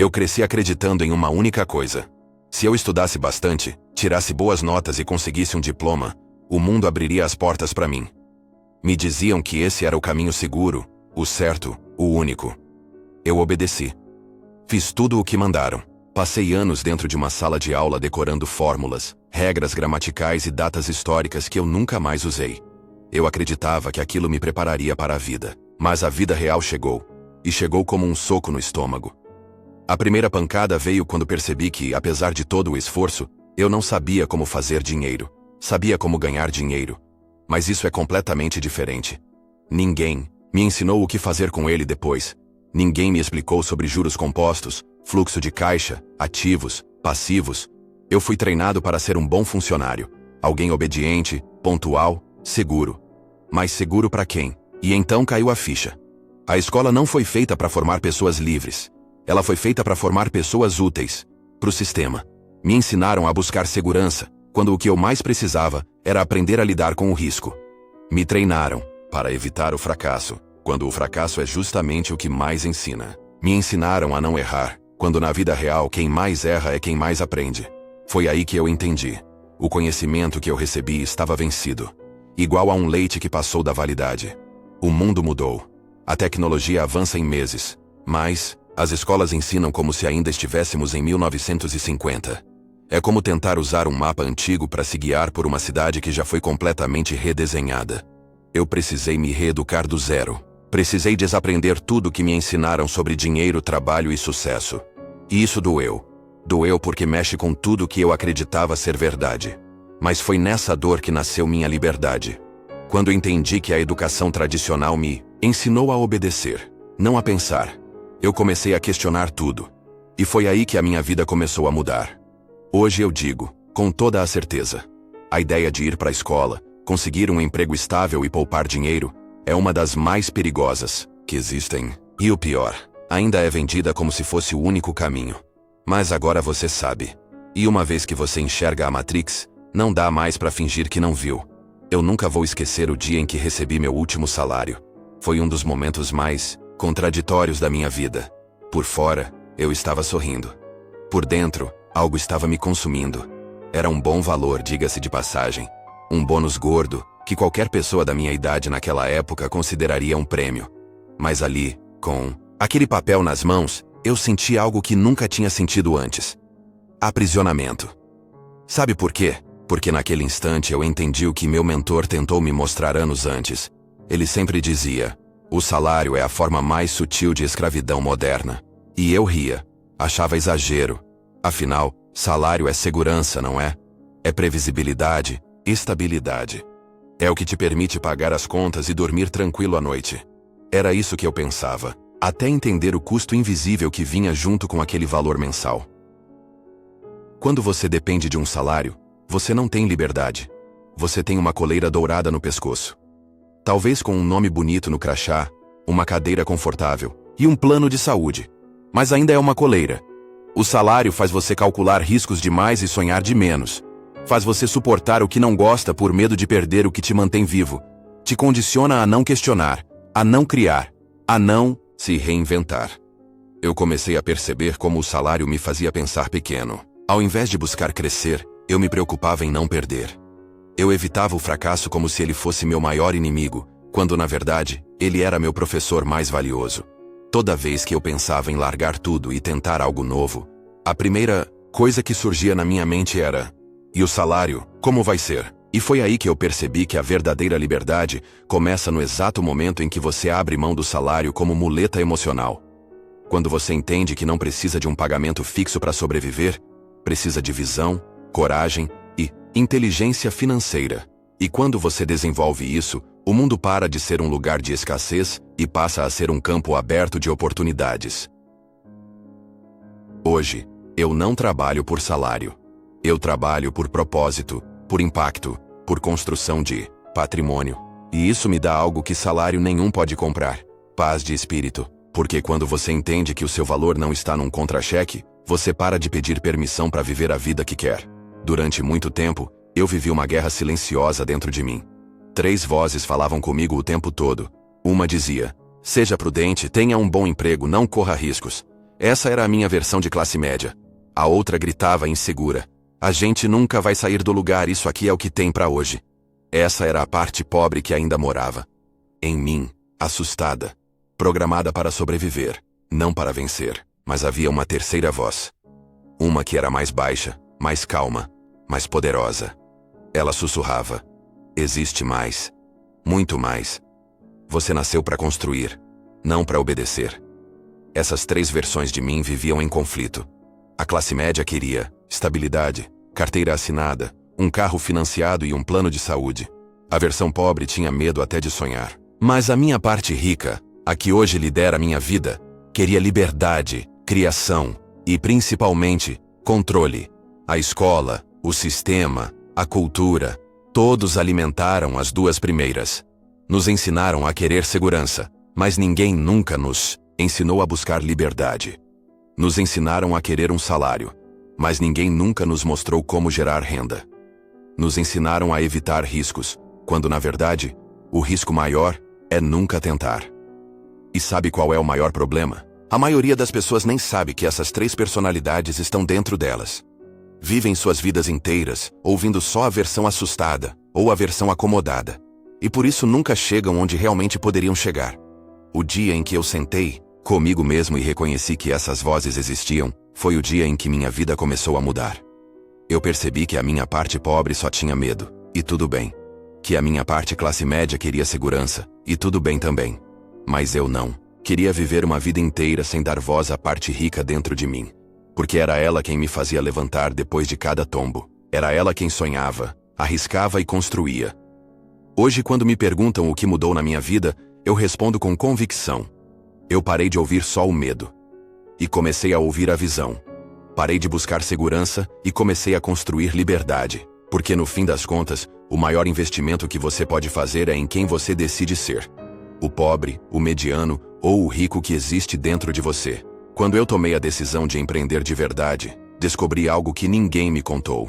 Eu cresci acreditando em uma única coisa. Se eu estudasse bastante, tirasse boas notas e conseguisse um diploma, o mundo abriria as portas para mim. Me diziam que esse era o caminho seguro, o certo, o único. Eu obedeci. Fiz tudo o que mandaram. Passei anos dentro de uma sala de aula decorando fórmulas, regras gramaticais e datas históricas que eu nunca mais usei. Eu acreditava que aquilo me prepararia para a vida, mas a vida real chegou. E chegou como um soco no estômago. A primeira pancada veio quando percebi que, apesar de todo o esforço, eu não sabia como fazer dinheiro. Sabia como ganhar dinheiro. Mas isso é completamente diferente. Ninguém me ensinou o que fazer com ele depois. Ninguém me explicou sobre juros compostos, fluxo de caixa, ativos, passivos. Eu fui treinado para ser um bom funcionário. Alguém obediente, pontual, seguro. Mas seguro para quem? E então caiu a ficha. A escola não foi feita para formar pessoas livres. Ela foi feita para formar pessoas úteis. Para o sistema. Me ensinaram a buscar segurança, quando o que eu mais precisava era aprender a lidar com o risco. Me treinaram para evitar o fracasso, quando o fracasso é justamente o que mais ensina. Me ensinaram a não errar, quando na vida real quem mais erra é quem mais aprende. Foi aí que eu entendi. O conhecimento que eu recebi estava vencido. Igual a um leite que passou da validade. O mundo mudou. A tecnologia avança em meses, mas as escolas ensinam como se ainda estivéssemos em 1950. É como tentar usar um mapa antigo para se guiar por uma cidade que já foi completamente redesenhada. Eu precisei me reeducar do zero. Precisei desaprender tudo que me ensinaram sobre dinheiro, trabalho e sucesso. E isso doeu. Doeu porque mexe com tudo que eu acreditava ser verdade. Mas foi nessa dor que nasceu minha liberdade. Quando entendi que a educação tradicional me ensinou a obedecer, não a pensar, eu comecei a questionar tudo. E foi aí que a minha vida começou a mudar. Hoje eu digo, com toda a certeza, a ideia de ir para a escola, conseguir um emprego estável e poupar dinheiro, é uma das mais perigosas que existem. E o pior, ainda é vendida como se fosse o único caminho. Mas agora você sabe. E uma vez que você enxerga a Matrix, não dá mais para fingir que não viu. Eu nunca vou esquecer o dia em que recebi meu último salário. Foi um dos momentos mais contraditórios da minha vida. Por fora, eu estava sorrindo. Por dentro, algo estava me consumindo. Era um bom valor, diga-se de passagem. Um bônus gordo, que qualquer pessoa da minha idade naquela época consideraria um prêmio. Mas ali, com aquele papel nas mãos, eu senti algo que nunca tinha sentido antes. Aprisionamento. Sabe por quê? Porque naquele instante eu entendi o que meu mentor tentou me mostrar anos antes. Ele sempre dizia, o salário é a forma mais sutil de escravidão moderna. E eu ria. Achava exagero. Afinal, salário é segurança, não é? É previsibilidade, estabilidade. É o que te permite pagar as contas e dormir tranquilo à noite. Era isso que eu pensava, até entender o custo invisível que vinha junto com aquele valor mensal. Quando você depende de um salário, você não tem liberdade. Você tem uma coleira dourada no pescoço. Talvez com um nome bonito no crachá, uma cadeira confortável e um plano de saúde. Mas ainda é uma coleira. O salário faz você calcular riscos demais e sonhar de menos. Faz você suportar o que não gosta por medo de perder o que te mantém vivo. Te condiciona a não questionar, a não criar, a não se reinventar. Eu comecei a perceber como o salário me fazia pensar pequeno. Ao invés de buscar crescer, eu me preocupava em não perder. Eu evitava o fracasso como se ele fosse meu maior inimigo, quando na verdade, ele era meu professor mais valioso. Toda vez que eu pensava em largar tudo e tentar algo novo, a primeira coisa que surgia na minha mente era: e o salário, como vai ser? E foi aí que eu percebi que a verdadeira liberdade começa no exato momento em que você abre mão do salário como muleta emocional. Quando você entende que não precisa de um pagamento fixo para sobreviver, precisa de visão, coragem e inteligência financeira. E quando você desenvolve isso, o mundo para de ser um lugar de escassez e passa a ser um campo aberto de oportunidades. Hoje, eu não trabalho por salário. Eu trabalho por propósito, por impacto, por construção de patrimônio. E isso me dá algo que salário nenhum pode comprar: paz de espírito. Porque quando você entende que o seu valor não está num contra-cheque, você para de pedir permissão para viver a vida que quer. Durante muito tempo, eu vivi uma guerra silenciosa dentro de mim. 3 vozes falavam comigo o tempo todo. Uma dizia: seja prudente, tenha um bom emprego, não corra riscos. Essa era a minha versão de classe média. A outra gritava insegura: a gente nunca vai sair do lugar, isso aqui é o que tem pra hoje. Essa era a parte pobre que ainda morava em mim, assustada, programada para sobreviver, não para vencer. Mas havia uma terceira voz. Uma que era mais baixa, mais calma, mais poderosa. Ela sussurrava: existe mais. Muito mais. Você nasceu para construir, não para obedecer. Essas três versões de mim viviam em conflito. A classe média queria estabilidade, carteira assinada, um carro financiado e um plano de saúde. A versão pobre tinha medo até de sonhar. Mas a minha parte rica, a que hoje lidera a minha vida, queria liberdade, criação e, principalmente, controle. A escola, o sistema, a cultura, todos alimentaram as duas primeiras. Nos ensinaram a querer segurança, mas ninguém nunca nos ensinou a buscar liberdade. Nos ensinaram a querer um salário, mas ninguém nunca nos mostrou como gerar renda. Nos ensinaram a evitar riscos, quando na verdade, o risco maior é nunca tentar. E sabe qual é o maior problema? A maioria das pessoas nem sabe que essas três personalidades estão dentro delas. Vivem suas vidas inteiras, ouvindo só a versão assustada, ou a versão acomodada. E por isso nunca chegam onde realmente poderiam chegar. O dia em que eu sentei comigo mesmo e reconheci que essas vozes existiam, foi o dia em que minha vida começou a mudar. Eu percebi que a minha parte pobre só tinha medo, e tudo bem. Que a minha parte classe média queria segurança, e tudo bem também. Mas eu não. Queria viver uma vida inteira sem dar voz à parte rica dentro de mim. Porque era ela quem me fazia levantar depois de cada tombo. Era ela quem sonhava, arriscava e construía. Hoje, quando me perguntam o que mudou na minha vida, eu respondo com convicção. Eu parei de ouvir só o medo. E comecei a ouvir a visão. Parei de buscar segurança e comecei a construir liberdade. Porque no fim das contas, o maior investimento que você pode fazer é em quem você decide ser. O pobre, o mediano ou o rico que existe dentro de você. Quando eu tomei a decisão de empreender de verdade, descobri algo que ninguém me contou.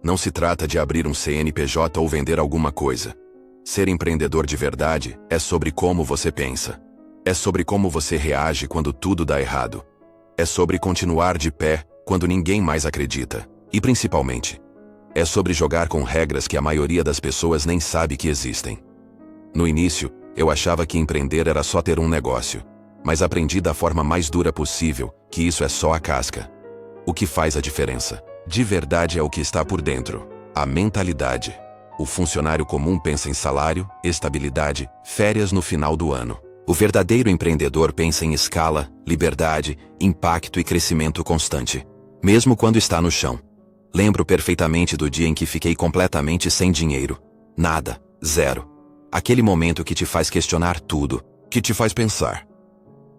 Não se trata de abrir um CNPJ ou vender alguma coisa. Ser empreendedor de verdade é sobre como você pensa. É sobre como você reage quando tudo dá errado. É sobre continuar de pé quando ninguém mais acredita. E principalmente, é sobre jogar com regras que a maioria das pessoas nem sabe que existem. No início, eu achava que empreender era só ter um negócio. Mas aprendi da forma mais dura possível que isso é só a casca. O que faz a diferença, de verdade, é o que está por dentro. A mentalidade. O funcionário comum pensa em salário, estabilidade, férias no final do ano. O verdadeiro empreendedor pensa em escala, liberdade, impacto e crescimento constante. Mesmo quando está no chão. Lembro perfeitamente do dia em que fiquei completamente sem dinheiro. Nada, zero. Aquele momento que te faz questionar tudo, que te faz pensar.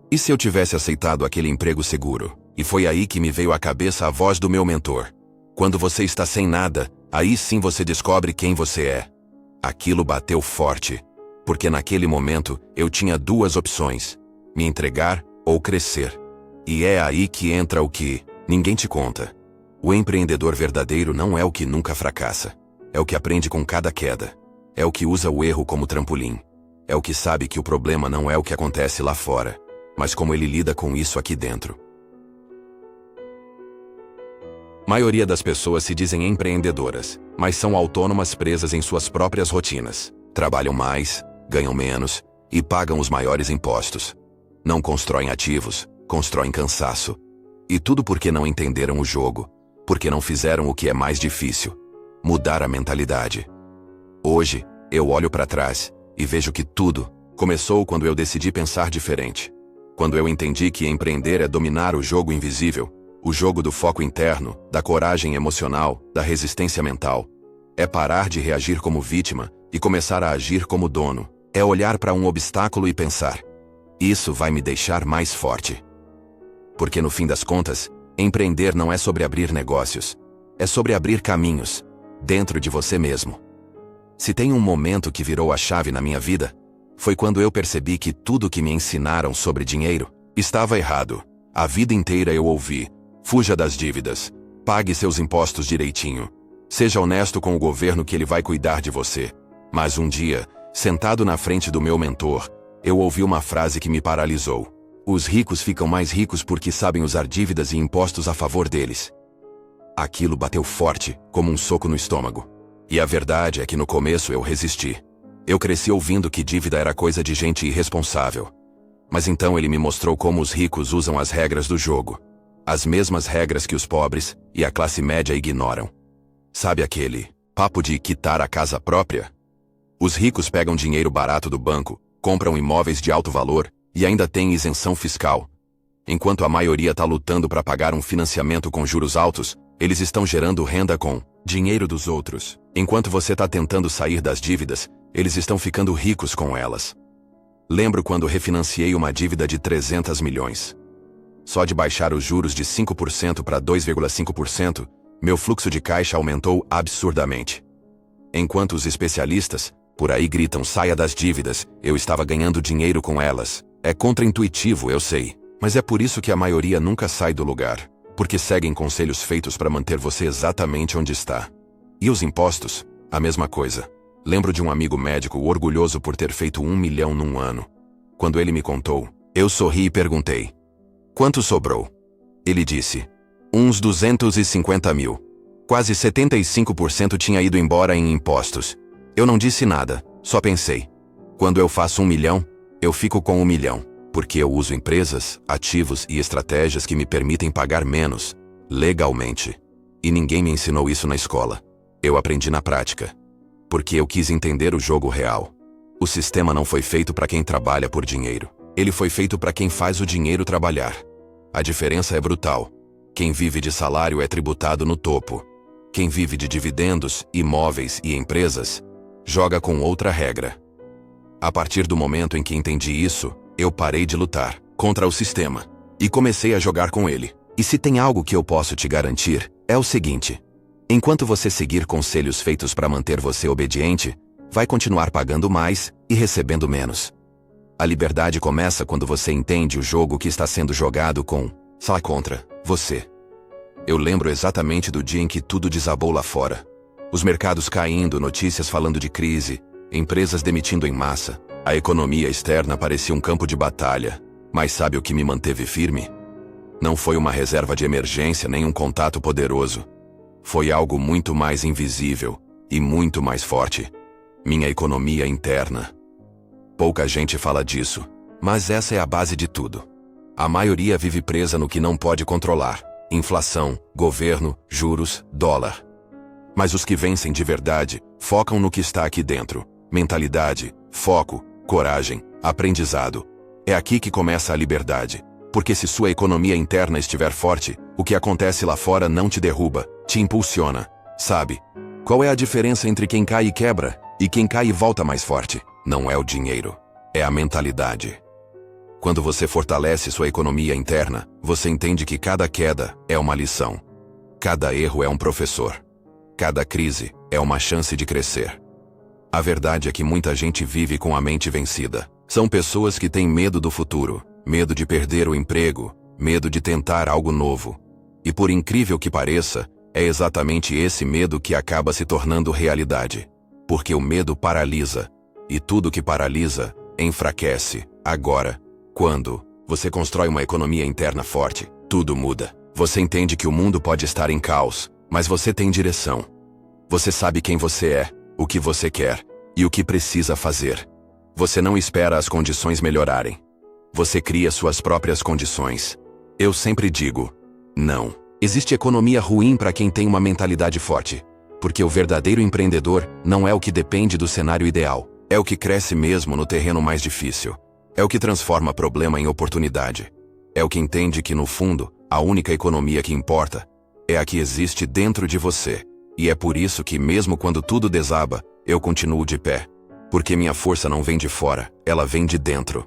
E se eu tivesse aceitado aquele emprego seguro? E foi aí que me veio à cabeça a voz do meu mentor. Quando você está sem nada, aí sim você descobre quem você é. Aquilo bateu forte. Porque naquele momento, eu tinha duas opções. Me entregar ou crescer. E é aí que entra o que ninguém te conta. O empreendedor verdadeiro não é o que nunca fracassa. É o que aprende com cada queda. É o que usa o erro como trampolim. É o que sabe que o problema não é o que acontece lá fora, mas como ele lida com isso aqui dentro. Maioria das pessoas se dizem empreendedoras, mas são autônomas presas em suas próprias rotinas. Trabalham mais, ganham menos e pagam os maiores impostos. Não constroem ativos, constroem cansaço. E tudo porque não entenderam o jogo, porque não fizeram o que é mais difícil: mudar a mentalidade. Hoje, eu olho para trás e vejo que tudo começou quando eu decidi pensar diferente. Quando eu entendi que empreender é dominar o jogo invisível, o jogo do foco interno, da coragem emocional, da resistência mental. É parar de reagir como vítima e começar a agir como dono. É olhar para um obstáculo e pensar: isso vai me deixar mais forte. Porque no fim das contas, empreender não é sobre abrir negócios. É sobre abrir caminhos, dentro de você mesmo. Se tem um momento que virou a chave na minha vida, foi quando eu percebi que tudo que me ensinaram sobre dinheiro estava errado. A vida inteira eu ouvi: fuja das dívidas, pague seus impostos direitinho, seja honesto com o governo que ele vai cuidar de você. Mas um dia, sentado na frente do meu mentor, eu ouvi uma frase que me paralisou: Os ricos ficam mais ricos porque sabem usar dívidas e impostos a favor deles. Aquilo bateu forte, como um soco no estômago. E a verdade é que no começo eu resisti. Eu cresci ouvindo que dívida era coisa de gente irresponsável. Mas então ele me mostrou como os ricos usam as regras do jogo. As mesmas regras que os pobres e a classe média ignoram. Sabe aquele papo de quitar a casa própria? Os ricos pegam dinheiro barato do banco, compram imóveis de alto valor e ainda têm isenção fiscal. Enquanto a maioria está lutando para pagar um financiamento com juros altos, eles estão gerando renda com dinheiro dos outros. Enquanto você está tentando sair das dívidas, eles estão ficando ricos com elas. Lembro quando refinanciei uma dívida de 300 milhões. Só de baixar os juros de 5% para 2,5%, meu fluxo de caixa aumentou absurdamente. Enquanto os especialistas por aí gritam saia das dívidas, eu estava ganhando dinheiro com elas. É contraintuitivo, eu sei, mas é por isso que a maioria nunca sai do lugar, porque seguem conselhos feitos para manter você exatamente onde está. E os impostos? A mesma coisa. Lembro de um amigo médico orgulhoso por ter feito 1 milhão num ano. Quando ele me contou, eu sorri e perguntei: quanto sobrou? Ele disse: uns 250 mil. Quase 75% tinha ido embora em impostos. Eu não disse nada, só pensei. Quando eu faço 1 milhão, eu fico com 1 milhão, porque eu uso empresas, ativos e estratégias que me permitem pagar menos, legalmente. E ninguém me ensinou isso na escola. Eu aprendi na prática. Porque eu quis entender o jogo real. O sistema não foi feito para quem trabalha por dinheiro. Ele foi feito para quem faz o dinheiro trabalhar. A diferença é brutal. Quem vive de salário é tributado no topo. Quem vive de dividendos, imóveis e empresas, joga com outra regra. A partir do momento em que entendi isso, eu parei de lutar contra o sistema e comecei a jogar com ele. E se tem algo que eu posso te garantir, é o seguinte: enquanto você seguir conselhos feitos para manter você obediente, vai continuar pagando mais e recebendo menos. A liberdade começa quando você entende o jogo que está sendo jogado só contra você. Eu lembro exatamente do dia em que tudo desabou lá fora. Os mercados caindo, notícias falando de crise, empresas demitindo em massa. A economia externa parecia um campo de batalha. Mas sabe o que me manteve firme? Não foi uma reserva de emergência nem um contato poderoso. Foi algo muito mais invisível e muito mais forte. Minha economia interna. Pouca gente fala disso, mas essa é a base de tudo. A maioria vive presa no que não pode controlar: inflação, governo, juros, dólar. Mas os que vencem de verdade focam no que está aqui dentro: mentalidade, foco, coragem, aprendizado. É aqui que começa a liberdade. Porque se sua economia interna estiver forte, o que acontece lá fora não te derruba, te impulsiona. Sabe? Qual é a diferença entre quem cai e quebra e quem cai e volta mais forte? Não é o dinheiro, é a mentalidade. Quando você fortalece sua economia interna, você entende que cada queda é uma lição. Cada erro é um professor. Cada crise é uma chance de crescer. A verdade é que muita gente vive com a mente vencida. São pessoas que têm medo do futuro, medo de perder o emprego, medo de tentar algo novo. E por incrível que pareça, é exatamente esse medo que acaba se tornando realidade. Porque o medo paralisa. E tudo que paralisa, enfraquece. Agora, quando você constrói uma economia interna forte, tudo muda. Você entende que o mundo pode estar em caos, mas você tem direção. Você sabe quem você é, o que você quer e o que precisa fazer. Você não espera as condições melhorarem. Você cria suas próprias condições. Eu sempre digo: não. Existe economia ruim para quem tem uma mentalidade forte. Porque o verdadeiro empreendedor não é o que depende do cenário ideal. É o que cresce mesmo no terreno mais difícil. É o que transforma problema em oportunidade. É o que entende que, no fundo, a única economia que importa é a que existe dentro de você. E é por isso que, mesmo quando tudo desaba, eu continuo de pé. Porque minha força não vem de fora, ela vem de dentro.